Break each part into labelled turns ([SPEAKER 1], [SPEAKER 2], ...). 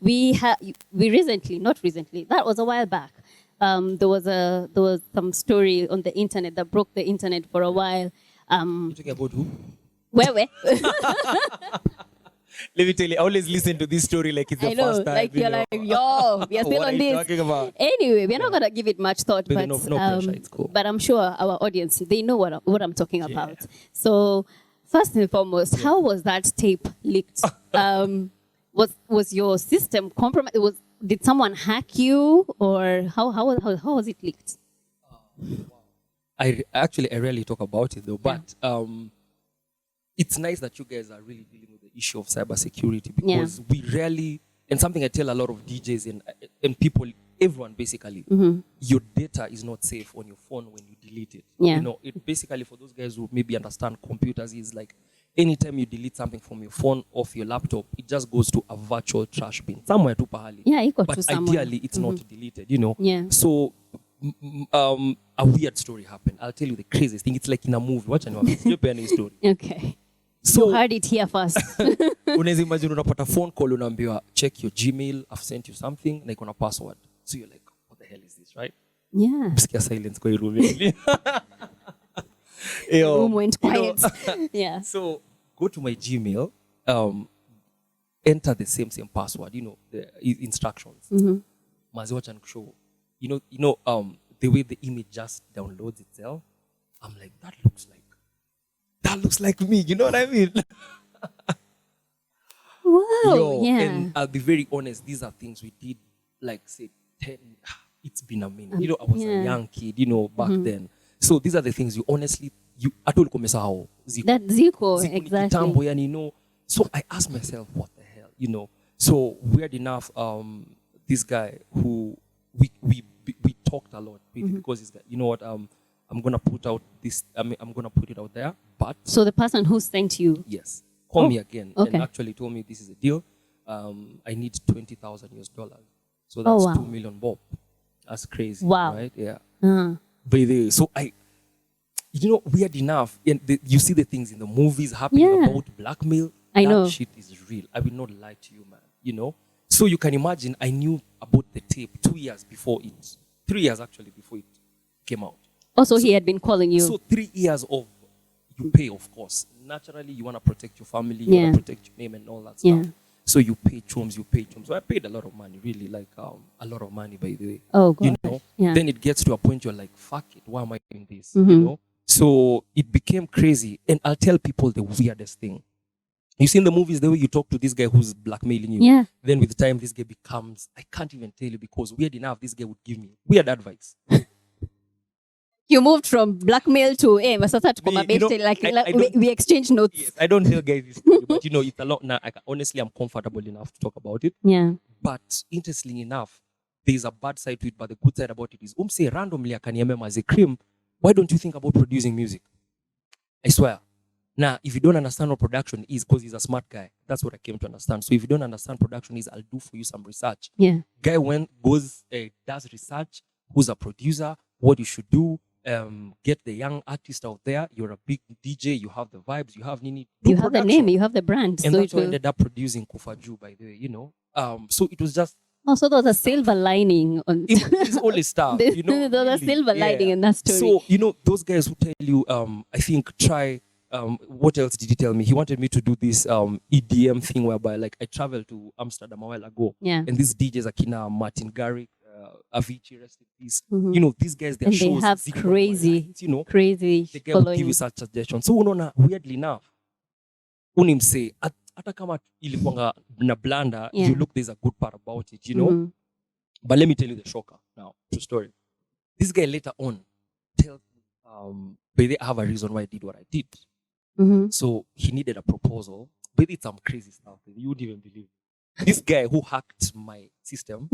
[SPEAKER 1] we recently, not recently, that was a while back. There was some story on the internet that broke the internet for a while.
[SPEAKER 2] You're talking about who?
[SPEAKER 1] Where?
[SPEAKER 2] Let me tell you, I always listen to this story like it's the first time.
[SPEAKER 1] Like you're like, yo, we are still
[SPEAKER 2] What
[SPEAKER 1] on
[SPEAKER 2] are you
[SPEAKER 1] this.
[SPEAKER 2] talking about?
[SPEAKER 1] Anyway, we're not gonna give it much thought, but
[SPEAKER 2] no pressure, it's cool.
[SPEAKER 1] But I'm sure our audience, they know what I'm talking about. So first and foremost, how was that tape leaked? Was your system compromised? Did someone hack you, or how was it leaked?
[SPEAKER 2] I rarely talk about it though, but it's nice that you guys are really dealing with the issue of cybersecurity, because we rarely, and something I tell a lot of DJs and people, everyone basically, your data is not safe on your phone when you delete it.
[SPEAKER 1] Yeah.
[SPEAKER 2] You know, it basically, for those guys who maybe understand computers, is like anytime you delete something from your phone off your laptop, it just goes to a virtual trash bin somewhere to pahali.
[SPEAKER 1] Yeah, it got
[SPEAKER 2] but
[SPEAKER 1] to someone.
[SPEAKER 2] ideally it's not deleted, you know.
[SPEAKER 1] Yeah.
[SPEAKER 2] So a weird story happened. I'll tell you the craziest thing. It's like in a movie. Watch any story.
[SPEAKER 1] Okay.
[SPEAKER 2] So
[SPEAKER 1] you heard it here first.
[SPEAKER 2] unaweza imagine unapata phone call unaambiwa check your Gmail, I've sent you something, like on a password. So you're like, what the hell is this, right?
[SPEAKER 1] Yeah.
[SPEAKER 2] Msikia silence kwa room.
[SPEAKER 1] The room went quiet. Yeah.
[SPEAKER 2] So go to my Gmail, enter the same password, you know, the instructions. Mazi watch and show. You know, the way the image just downloads itself. I'm like, that looks like me. You know what I mean?
[SPEAKER 1] Wow. Yeah.
[SPEAKER 2] And I'll be very honest. These are things we did, like say 10. It's been a minute. You know, I was a young kid. You know, back then. So these are the things you honestly, atol kumesahau.
[SPEAKER 1] That Zico exactly.
[SPEAKER 2] Kitambo, and you know. So I asked myself, what the hell, you know? So weird enough, this guy who we talked a lot with, because he's got, you know what, I'm gonna put out this. I'm gonna put it out there. But
[SPEAKER 1] so the person who sent you,
[SPEAKER 2] yes, call me again,
[SPEAKER 1] okay.
[SPEAKER 2] and actually told me this is a deal. I need $20,000 US. So that's 2 million bob. That's crazy.
[SPEAKER 1] Wow.
[SPEAKER 2] Right? Yeah. But so you know, weird enough, and you see the things in the movies happening about blackmail.
[SPEAKER 1] I know.
[SPEAKER 2] That shit is real. I will not lie to you, man. You know? So you can imagine, I knew about the tape 2 years before it. 3 years actually before it came out.
[SPEAKER 1] Also, he had been calling you.
[SPEAKER 2] So 3 years of, you pay, of course. Naturally, you want to protect your family, you want to protect your name and all that stuff. So you pay chums. So I paid a lot of money, really, like a lot of money, by the way.
[SPEAKER 1] Oh, God.
[SPEAKER 2] You know? Yeah. Then it gets to a point you're like, fuck it, why am I doing this? You know? So it became crazy. And I'll tell people the weirdest thing. You see in the movies, the way you talk to this guy who's blackmailing you.
[SPEAKER 1] Yeah.
[SPEAKER 2] Then with time, this guy becomes, I can't even tell you, because weird enough, this guy would give me weird advice.
[SPEAKER 1] You moved from blackmail to we exchange notes.
[SPEAKER 2] Yes, I don't tell guys this story, but you know, it's a lot now. Honestly, I'm comfortable enough to talk about it.
[SPEAKER 1] Yeah.
[SPEAKER 2] But interestingly enough, there's a bad side to it, but the good side about it is, say randomly akaniambia as a cream, why don't you think about producing music? I swear. Now, if you don't understand what production is, because he's a smart guy, that's what I came to understand. So if you don't understand production is, I'll do for you some research.
[SPEAKER 1] Yeah.
[SPEAKER 2] Guy goes, does research, who's a producer, what you should do, get the young artist out there. You're a big DJ, you have the vibes, you have Nini.
[SPEAKER 1] You have the name, you have the brand.
[SPEAKER 2] And so that's what ended up producing Kufaju, by the way, you know. So it was just...
[SPEAKER 1] Oh, so there was a silver lining on...
[SPEAKER 2] It's always stuff, you know.
[SPEAKER 1] There was a silver lining in that story.
[SPEAKER 2] So, you know, those guys who tell you, I think, try... what else did he tell me? He wanted me to do this EDM thing whereby, like, I traveled to Amsterdam a while ago.
[SPEAKER 1] Yeah.
[SPEAKER 2] And these DJs, Akina, Martin Garrix, Avicii, rest in peace. You know, these guys, their
[SPEAKER 1] and
[SPEAKER 2] shows,
[SPEAKER 1] they have crazy,
[SPEAKER 2] you know,
[SPEAKER 1] crazy
[SPEAKER 2] the guy will give you such suggestions. So, unaona, weirdly enough, unimse, hata kama ilikuanga na blanda, you look, there's a good part about it, you know. But let me tell you the shocker now, true story. This guy later on tells me, but they have a reason why I did what I did. So he needed a proposal, but it's some crazy stuff that you wouldn't even believe. This guy who hacked my system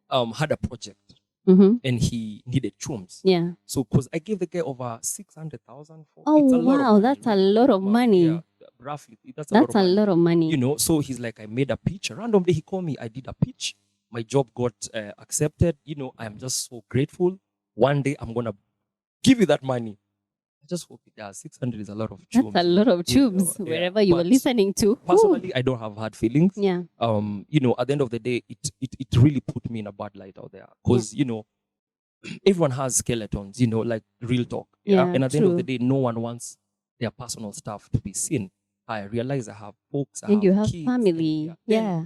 [SPEAKER 2] had a project and he needed chums.
[SPEAKER 1] Yeah.
[SPEAKER 2] So because I gave the guy over 600,000 for
[SPEAKER 1] oh
[SPEAKER 2] it's a lot
[SPEAKER 1] wow,
[SPEAKER 2] of
[SPEAKER 1] that's
[SPEAKER 2] money,
[SPEAKER 1] a lot of money.
[SPEAKER 2] Yeah, roughly. That's
[SPEAKER 1] a lot of money.
[SPEAKER 2] You know, so he's like, I made a pitch. Randomly he called me, I did a pitch. My job got accepted. You know, I am just so grateful. One day I'm gonna give you that money. I just hope it does. 600 is a lot of
[SPEAKER 1] That's
[SPEAKER 2] chums.
[SPEAKER 1] a lot of
[SPEAKER 2] you know,
[SPEAKER 1] tubes,
[SPEAKER 2] yeah.
[SPEAKER 1] wherever you were
[SPEAKER 2] But
[SPEAKER 1] listening to.
[SPEAKER 2] personally, I don't have hard feelings.
[SPEAKER 1] Yeah.
[SPEAKER 2] You know, at the end of the day, it really put me in a bad light out there. Because, you know, everyone has skeletons, you know, like real talk.
[SPEAKER 1] Yeah,
[SPEAKER 2] And at the end of the
[SPEAKER 1] true.
[SPEAKER 2] day, no one wants their personal stuff to be seen. I realize I have folks, I
[SPEAKER 1] And you have
[SPEAKER 2] kids,
[SPEAKER 1] family.
[SPEAKER 2] and
[SPEAKER 1] Yeah.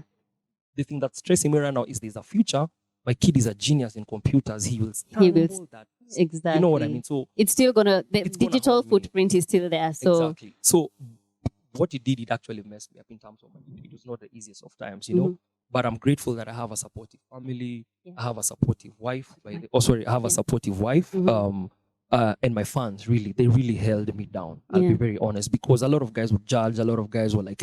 [SPEAKER 2] the thing that's stressing me right now is there's a future. My kid is a genius in computers. He will
[SPEAKER 1] He will
[SPEAKER 2] stumble that.
[SPEAKER 1] Exactly.
[SPEAKER 2] You know what I mean? So
[SPEAKER 1] it's still the
[SPEAKER 2] it's gonna
[SPEAKER 1] digital
[SPEAKER 2] harm me.
[SPEAKER 1] footprint is still there. So
[SPEAKER 2] exactly. So what it did, it actually messed me up in terms of my it was not the easiest of times, you know. But I'm grateful that I have a supportive family.
[SPEAKER 1] Yeah.
[SPEAKER 2] I have a supportive wife. I have a supportive wife. And my fans they really held me down. I'll be very honest, because a lot of guys would judge. A lot of guys were like,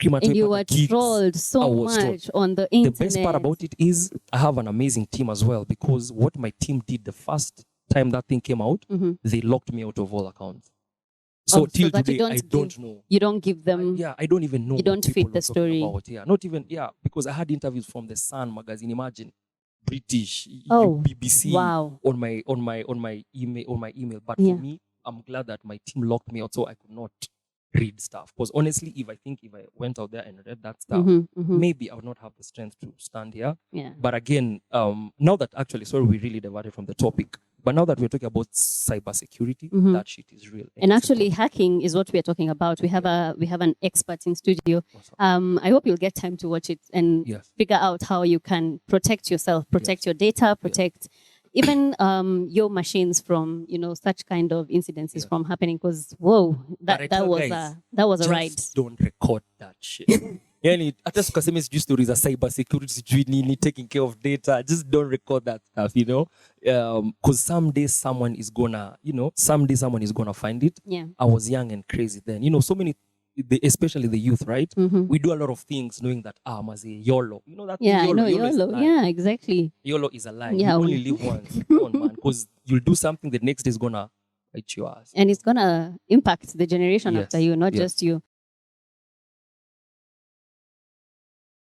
[SPEAKER 1] and you were trolled so much on the internet.
[SPEAKER 2] The best part about it is I have an amazing team as well, because what my team did the first time that thing came out, they locked me out of all accounts. So till today, I don't know.
[SPEAKER 1] You don't give them.
[SPEAKER 2] I don't even know.
[SPEAKER 1] You don't fit the story.
[SPEAKER 2] About. Yeah, not even. Yeah, because I had interviews from the Sun magazine. Imagine, British, BBC.
[SPEAKER 1] Wow.
[SPEAKER 2] On my email. But for me, I'm glad that my team locked me out, so I could not read stuff. Because honestly, if I went out there and read that stuff, maybe I would not have the strength to stand here.
[SPEAKER 1] Yeah.
[SPEAKER 2] But again, now that we really diverted from the topic. But now that we're talking about cybersecurity, that shit is real.
[SPEAKER 1] And actually, hacking is what we are talking about. We have an expert in studio. I hope you'll get time to watch it and figure out how you can protect yourself, protect your data, protect even your machines from such kind of incidences from happening. Because that was a ride.
[SPEAKER 2] Don't record that shit. Yani hata tukasema sijui stories za cyber security sijui nini taking care of data, just don't record that stuff, because someday someone is gonna find it. I was young and crazy then, so many especially the youth, right? We do a lot of things knowing that maze YOLO, that
[SPEAKER 1] I know
[SPEAKER 2] YOLO.
[SPEAKER 1] Yeah, exactly.
[SPEAKER 2] YOLO is a lie. You only live once. Come on, man, because you'll do something the next day is gonna bite your ass,
[SPEAKER 1] and it's gonna impact the generation after you, not just you.